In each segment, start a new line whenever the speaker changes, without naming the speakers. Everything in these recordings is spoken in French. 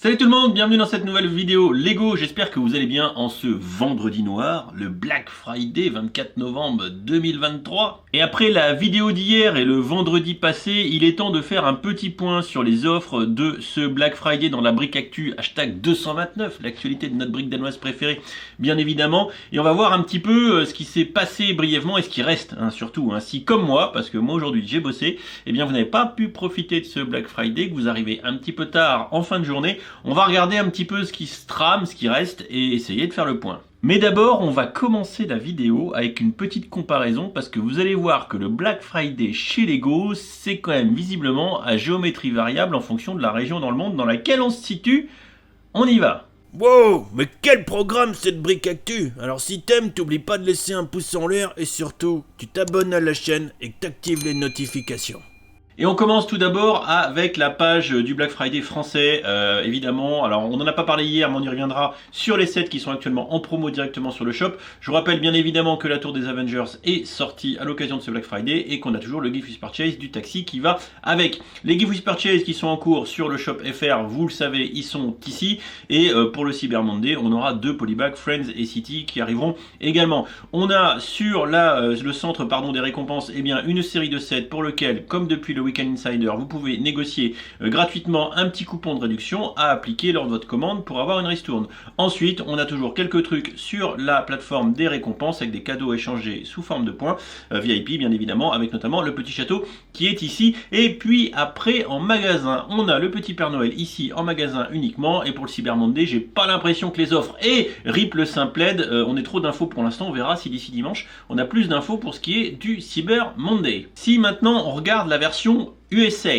Salut tout le monde, bienvenue dans cette nouvelle vidéo Lego, j'espère que vous allez bien en ce vendredi noir, le Black Friday 24 novembre 2023. Et après la vidéo d'hier et le vendredi passé, il est temps de faire un petit point sur les offres de ce Black Friday dans la brique actu, hashtag 229, l'actualité de notre brique danoise préférée, bien évidemment. Et on va voir un petit peu ce qui s'est passé brièvement et ce qui reste, surtout. Si comme moi, parce que moi aujourd'hui j'ai bossé, eh bien vous n'avez pas pu profiter de ce Black Friday, que vous arrivez un petit peu tard en fin de journée, on va regarder un petit peu ce qui se trame, ce qui reste et essayer de faire le point. Mais d'abord, on va commencer la vidéo avec une petite comparaison parce que vous allez voir que le Black Friday chez Lego, c'est quand même visiblement à géométrie variable en fonction de la région dans le monde dans laquelle on se situe. On y va.
Wow, mais quel programme cette brique actu! Alors si t'aimes, t'oublies pas de laisser un pouce en l'air et surtout, tu t'abonnes à la chaîne et que t'actives les notifications.
Et on commence tout d'abord avec la page du Black Friday français, évidemment. Alors on n'en a pas parlé hier, mais on y reviendra sur les sets qui sont actuellement en promo directement sur le shop. Je vous rappelle bien évidemment que la tour des Avengers est sortie à l'occasion de ce Black Friday et qu'on a toujours le Gift with Purchase du taxi qui va avec. Les Gift with Purchase qui sont en cours sur le shop FR, vous le savez, ils sont ici. Et pour le Cyber Monday, on aura deux Polybag, Friends et City qui arriveront également. On a sur le centre des récompenses, bien une série de sets pour lequel, comme depuis le Weekend Insider, vous pouvez négocier gratuitement un petit coupon de réduction à appliquer lors de votre commande pour avoir une ristourne. Ensuite, on a toujours quelques trucs sur la plateforme des récompenses avec des cadeaux échangés sous forme de points VIP bien évidemment, avec notamment le petit château qui est ici. Et puis après en magasin, on a le petit Père Noël ici en magasin uniquement. Et pour le Cyber Monday, j'ai pas l'impression que les offres et RIP le Simpled, on est trop d'infos pour l'instant, on verra si d'ici dimanche on a plus d'infos pour ce qui est du Cyber Monday. Si maintenant on regarde la version USA,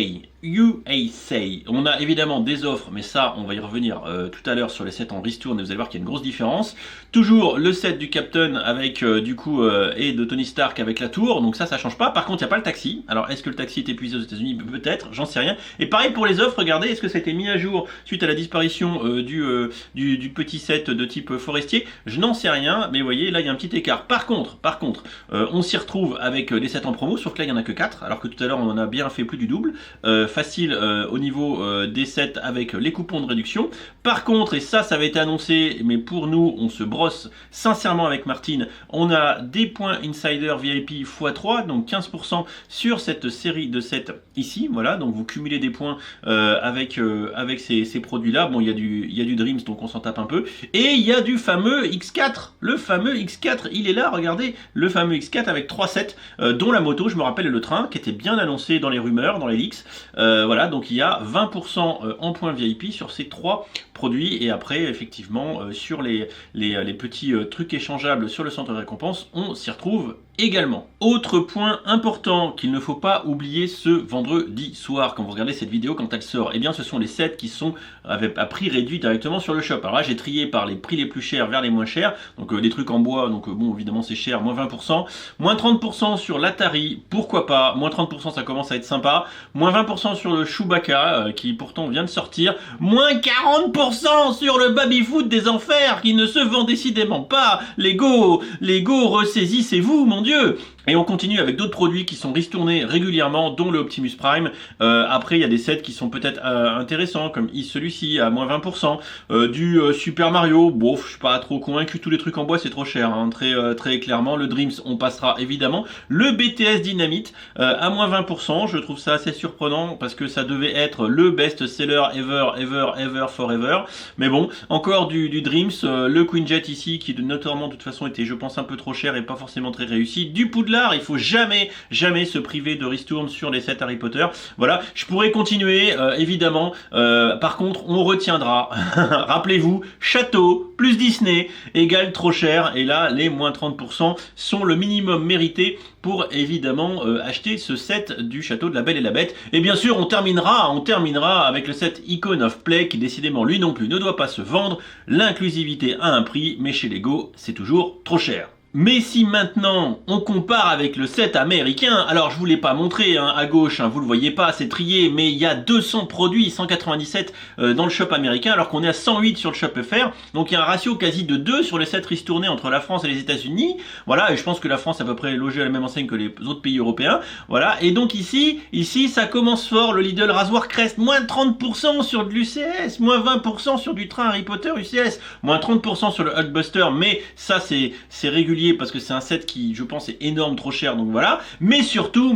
on a évidemment des offres, mais ça on va y revenir tout à l'heure sur les sets en ristourne et vous allez voir qu'il y a une grosse différence. Toujours le set du Captain avec et de Tony Stark avec la tour, donc ça change pas. Par contre il n'y a pas le taxi. Alors est-ce que le taxi est épuisé aux États-Unis? Peut-être, j'en sais rien. Et pareil pour les offres, regardez, est-ce que ça a été mis à jour suite à la disparition du petit set de type forestier? Je n'en sais rien, mais vous voyez là il y a un petit écart. Par contre, on s'y retrouve avec les sets en promo, sauf que là il n'y en a que 4, alors que tout à l'heure on en a bien fait plus du double. Facile au niveau des sets avec les coupons de réduction. Par contre, et ça avait été annoncé, mais pour nous, on se brosse sincèrement avec Martine, on a des points Insider VIP x3, donc 15% sur cette série de sets ici. Voilà, donc vous cumulez des points avec ces produits-là. Bon, il y a du Dreams, donc on s'en tape un peu. Et il y a du fameux X4. Le fameux X4, il est là, regardez, le fameux X4 avec 3 sets, dont la moto, je me rappelle, et le train, qui était bien annoncé dans les rumeurs, dans les leaks. Voilà, donc il y a 20% en points VIP sur ces 3 produits. Et après, effectivement, sur les petits trucs échangeables sur le centre de récompense, on s'y retrouve également. Autre point important qu'il ne faut pas oublier ce vendredi soir, quand vous regardez cette vidéo quand elle sort, eh bien ce sont les sets qui sont à prix réduit directement sur le shop. Alors là j'ai trié par les prix les plus chers vers les moins chers, donc des trucs en bois, donc bon évidemment c'est cher, moins 20%, moins 30% sur l'Atari, pourquoi pas, moins 30% ça commence à être sympa, moins 20% sur le Chewbacca qui pourtant vient de sortir, moins 40% sur le Babyfoot des enfers qui ne se vend décidément pas. Lego, ressaisissez-vous mon Dieu. Et on continue avec d'autres produits qui sont ristournés régulièrement, dont le Optimus Prime. Après, il y a des sets qui sont peut-être intéressants, comme celui-ci à moins 20%. Du Super Mario, bon, je suis pas trop convaincu. Tous les trucs en bois, c'est trop cher, très clairement. Le Dreams, on passera évidemment. Le BTS Dynamite à moins 20%. Je trouve ça assez surprenant parce que ça devait être le best-seller ever, forever. Mais bon, encore du Dreams. Le Quinjet ici, qui notamment de toute façon était, je pense, un peu trop cher et pas forcément très réussi. Du Poudlard, il faut jamais se priver de ristourne sur les sets Harry Potter. Voilà, je pourrais continuer évidemment. Par contre, on retiendra. Rappelez-vous, château plus Disney égale trop cher. Et là, les moins 30% sont le minimum mérité pour évidemment acheter ce set du château de la Belle et la Bête. Et bien sûr, on terminera avec le set Icon of Play qui décidément lui non plus ne doit pas se vendre. L'inclusivité a un prix, mais chez Lego, c'est toujours trop cher. Mais si maintenant on compare avec le set américain, alors je vous l'ai pas montré à gauche, vous le voyez pas, c'est trié, mais il y a 200 produits, 197 dans le shop américain, alors qu'on est à 108 sur le shop FR, donc il y a un ratio quasi de 2 sur les sets ristournés entre la France et les États-Unis, voilà, et je pense que la France est à peu près logée à la même enseigne que les autres pays européens, voilà, et donc ici ça commence fort, le Lidl Rasoir Crest, moins 30% sur de l'UCS, moins 20% sur du train Harry Potter UCS, moins 30% sur le Hulkbuster, mais ça c'est régulier parce que c'est un set qui, je pense, est énorme, trop cher, donc voilà. Mais surtout,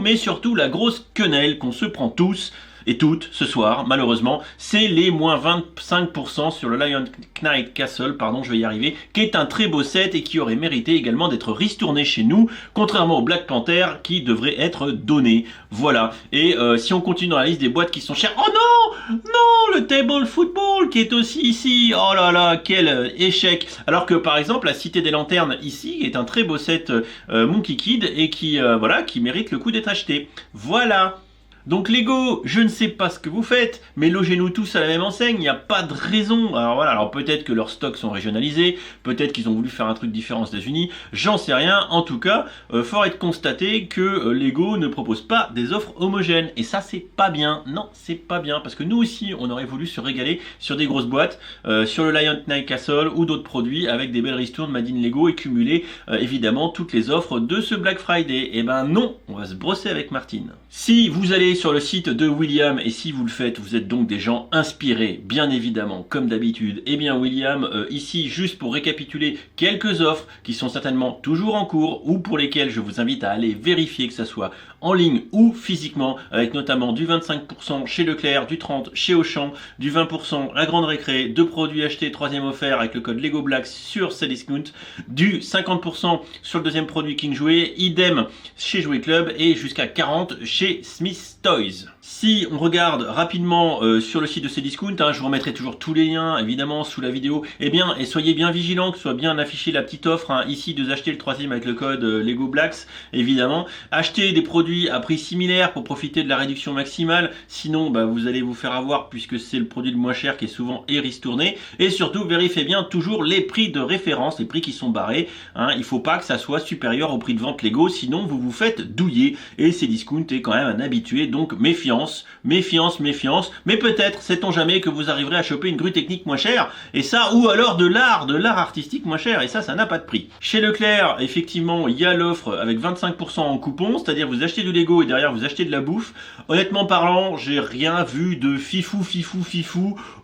la grosse quenelle qu'on se prend tous et toutes ce soir, malheureusement, c'est les moins 25% sur le Lion Knight Castle, pardon, je vais y arriver, qui est un très beau set et qui aurait mérité également d'être ristourné chez nous, contrairement au Black Panther qui devrait être donné. Voilà. Et si on continue dans la liste des boîtes qui sont chères, oh non, non, le Table Football qui est aussi ici, oh là là, quel échec. Alors que par exemple, la Cité des Lanternes ici est un très beau set Monkey Kid et qui, voilà, qui mérite le coup d'être acheté. Voilà. Donc Lego, je ne sais pas ce que vous faites, mais logez-nous tous à la même enseigne, il n'y a pas de raison. Alors voilà, alors peut-être que leurs stocks sont régionalisés, peut-être qu'ils ont voulu faire un truc différent aux États-Unis, j'en sais rien. En tout cas, fort est de constater que Lego ne propose pas des offres homogènes. Et ça, c'est pas bien. Non, c'est pas bien, parce que nous aussi, on aurait voulu se régaler sur des grosses boîtes, sur le Lion Knight Castle ou d'autres produits avec des belles ristournes Made in Lego et cumuler évidemment toutes les offres de ce Black Friday. Et ben non, on va se brosser avec Martine. Si vous allez sur le site de William, et si vous le faites, vous êtes donc des gens inspirés, bien évidemment, comme d'habitude. Eh bien William, ici, juste pour récapituler quelques offres qui sont certainement toujours en cours ou pour lesquelles je vous invite à aller vérifier que ça soit en ligne ou physiquement, avec notamment du 25% chez Leclerc, du 30% chez Auchan, du 20% la Grande Récré, 2 produits achetés, 3e offert avec le code Lego Black sur Cdiscount, du 50% sur le 2e produit King Jouet, idem chez Jouet Club et jusqu'à 40% chez Smith Toys. Si on regarde rapidement sur le site de Cdiscount, je vous remettrai toujours tous les liens évidemment sous la vidéo, et soyez bien vigilants que ce soit bien affiché la petite offre ici de acheter le 3e avec le code Lego Blacks évidemment. Achetez des produits à prix similaire pour profiter de la réduction maximale, sinon vous allez vous faire avoir puisque c'est le produit le moins cher qui est souvent ristourné. Et surtout vérifiez bien toujours les prix de référence, les prix qui sont barrés, il faut pas que ça soit supérieur au prix de vente Lego, sinon vous vous faites douiller. Et Cdiscount est quand même un habitué, donc méfiance, mais peut-être, sait-on jamais, que vous arriverez à choper une grue technique moins chère, et ça, ou alors de l'art artistique moins cher, et ça n'a pas de prix. Chez Leclerc, effectivement, il y a l'offre avec 25% en coupon, c'est-à-dire vous achetez du Lego et derrière vous achetez de la bouffe. Honnêtement parlant, j'ai rien vu de fifou,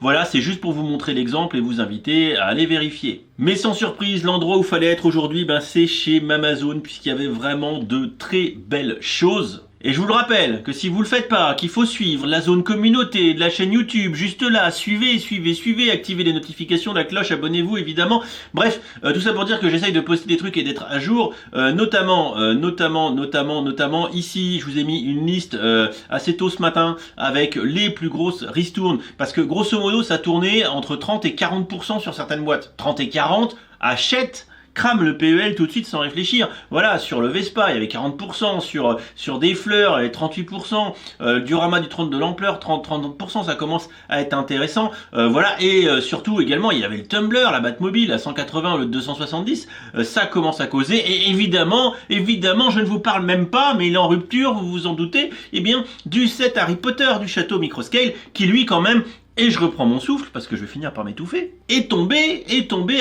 voilà, c'est juste pour vous montrer l'exemple et vous inviter à aller vérifier. Mais sans surprise, l'endroit où fallait être aujourd'hui, c'est chez Mamazone, puisqu'il y avait vraiment de très belles choses. Et je vous le rappelle que si vous le faites pas, qu'il faut suivre la zone communauté de la chaîne YouTube, juste là, suivez, activez les notifications, la cloche, abonnez-vous évidemment. Bref, tout ça pour dire que j'essaye de poster des trucs et d'être à jour, notamment ici, je vous ai mis une liste assez tôt ce matin avec les plus grosses ristournes, parce que grosso modo ça tournait entre 30 et 40% sur certaines boîtes. 30 et 40, achète, crame le PEL tout de suite sans réfléchir. Voilà, sur le Vespa, il y avait 40%, sur des fleurs, il y avait 38%, Durama du trône de l'ampleur, 30%, ça commence à être intéressant. Voilà, et surtout également, il y avait le Tumbler, la Batmobile à 180, le 270, ça commence à causer. Et évidemment, je ne vous parle même pas, mais il est en rupture, vous vous en doutez, du set Harry Potter du château Microscale, qui lui quand même, et je reprends mon souffle parce que je vais finir par m'étouffer, est tombé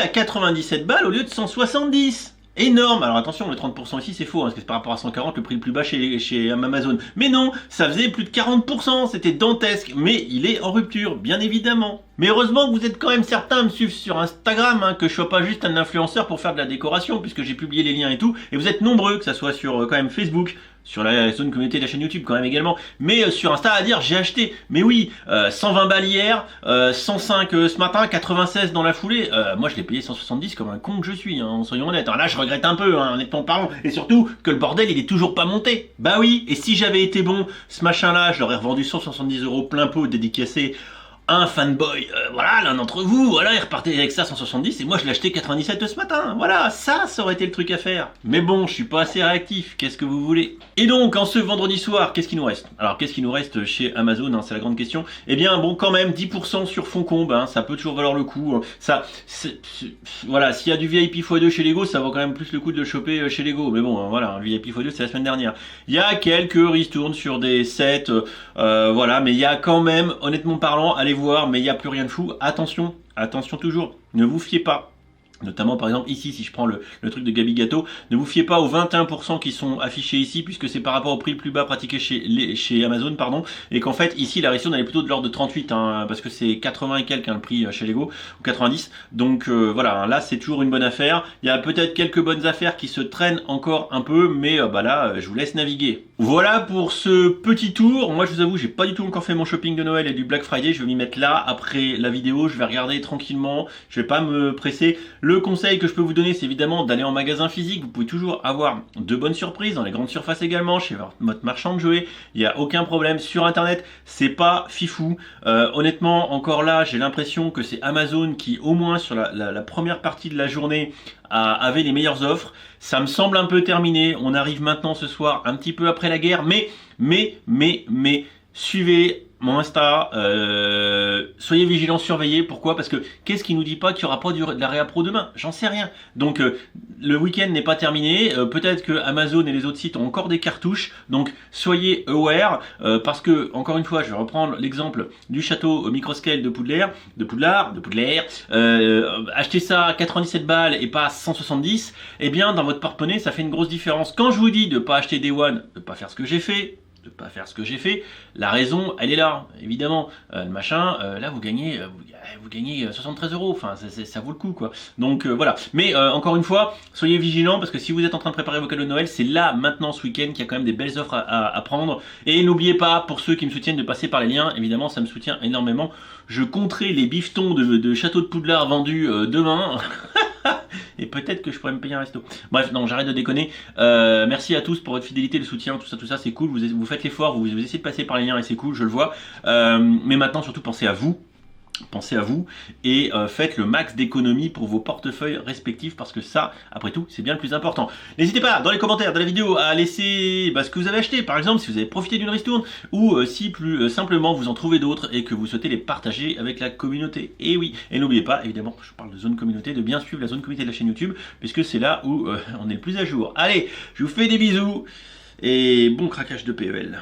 à 97 balles au lieu de 170. Énorme. Alors attention, les 30% ici c'est faux, parce que c'est par rapport à 140 le prix le plus bas chez Amazon. Mais non, ça faisait plus de 40%, c'était dantesque, mais il est en rupture, bien évidemment. Mais heureusement que vous êtes quand même certains à me suivre sur Instagram, que je sois pas juste un influenceur pour faire de la décoration, puisque j'ai publié les liens et tout, et vous êtes nombreux, que ça soit sur quand même Facebook, sur la zone communauté de la chaîne YouTube quand même également, mais sur Insta à dire j'ai acheté. Mais oui, 120 balles hier, 105 ce matin, 96 dans la foulée. Moi je l'ai payé 170 comme un con que je suis, soyons honnêtes. Alors là je regrette un peu, honnêtement parlant, et surtout que le bordel il est toujours pas monté. Bah oui, et si j'avais été bon, ce machin là je l'aurais revendu 170 € plein pot dédicacé un fanboy, voilà, l'un d'entre vous, voilà, il repartait avec ça 170 et moi je l'ai acheté 97 ce matin. Voilà, ça aurait été le truc à faire. Mais bon, je suis pas assez réactif, qu'est-ce que vous voulez? Et donc, en ce vendredi soir, qu'est-ce qui nous reste? Alors, qu'est-ce qui nous reste chez Amazon, hein, c'est la grande question. Eh bien, bon, quand même, 10% sur Foncombe, hein, ça peut toujours valoir le coup. Ça, voilà, s'il y a du VIP x2 chez Lego, ça vaut quand même plus le coup de le choper chez Lego. Mais bon, voilà, un VIP x2, c'est la semaine dernière. Il y a quelques ristournes sur des sets, voilà, mais il y a quand même, honnêtement parlant, allez voir, mais il n'y a plus rien de fou. Attention, attention toujours, ne vous fiez pas. Notamment par exemple ici, si je prends le truc de Gabi Gâteau, ne vous fiez pas aux 21% qui sont affichés ici, puisque c'est par rapport au prix le plus bas pratiqué chez Amazon, pardon, et qu'en fait ici la ristourne elle est plutôt de l'ordre de 38, hein, parce que c'est 80 et quelques hein, le prix chez Lego, ou 90, donc voilà, hein, là c'est toujours une bonne affaire. Il y a peut-être quelques bonnes affaires qui se traînent encore un peu, mais bah là je vous laisse naviguer. Voilà pour ce petit tour. Moi je vous avoue, j'ai pas du tout encore fait mon shopping de Noël et du Black Friday, je vais m'y mettre là après la vidéo, je vais regarder tranquillement, je vais pas me presser. Le conseil que je peux vous donner, c'est évidemment d'aller en magasin physique. Vous pouvez toujours avoir de bonnes surprises dans les grandes surfaces également, chez votre marchand de jouets. Il n'y a aucun problème. Sur Internet, c'est pas fifou. Honnêtement, encore là, j'ai l'impression que c'est Amazon qui, au moins sur la première partie de la journée, avait les meilleures offres. Ça me semble un peu terminé. On arrive maintenant ce soir, un petit peu après la guerre, mais, suivez mon Insta, soyez vigilants, surveillez. Pourquoi? Parce que qu'est-ce qui nous dit pas qu'il n'y aura pas de la réappro demain? J'en sais rien. Donc le week-end n'est pas terminé. Peut-être que Amazon et les autres sites ont encore des cartouches. Donc soyez aware. Parce que, encore une fois, je vais reprendre l'exemple du château microscale de Poudlard. Achetez ça à 97 balles et pas à 170. Eh bien, dans votre porte-monnaie, ça fait une grosse différence. Quand je vous dis de ne pas acheter Day One, de ne pas faire ce que j'ai fait, la raison elle est là, évidemment. Le machin, là vous gagnez 73 euros, enfin ça vaut le coup quoi. Donc voilà, mais encore une fois, soyez vigilants parce que si vous êtes en train de préparer vos cadeaux de Noël, c'est là maintenant ce week-end qu'il y a quand même des belles offres à prendre. Et n'oubliez pas, pour ceux qui me soutiennent, de passer par les liens, évidemment ça me soutient énormément. Je compterai les bifetons de Château de Poudlard vendus demain. Et peut-être que je pourrais me payer un resto. Bref, non, j'arrête de déconner. Merci à tous pour votre fidélité, le soutien, tout ça, c'est cool. Vous faites l'effort, vous essayez de passer par les liens et c'est cool, je le vois. Mais maintenant, surtout, pensez à vous. Pensez à vous et faites le max d'économies pour vos portefeuilles respectifs parce que ça, après tout, c'est bien le plus important. N'hésitez pas dans les commentaires de la vidéo à laisser ce que vous avez acheté, par exemple si vous avez profité d'une ristourne ou si plus simplement vous en trouvez d'autres et que vous souhaitez les partager avec la communauté. Et oui, et n'oubliez pas, évidemment, je parle de zone communauté, de bien suivre la zone communauté de la chaîne YouTube puisque c'est là où on est le plus à jour. Allez, je vous fais des bisous et bon craquage de PEL.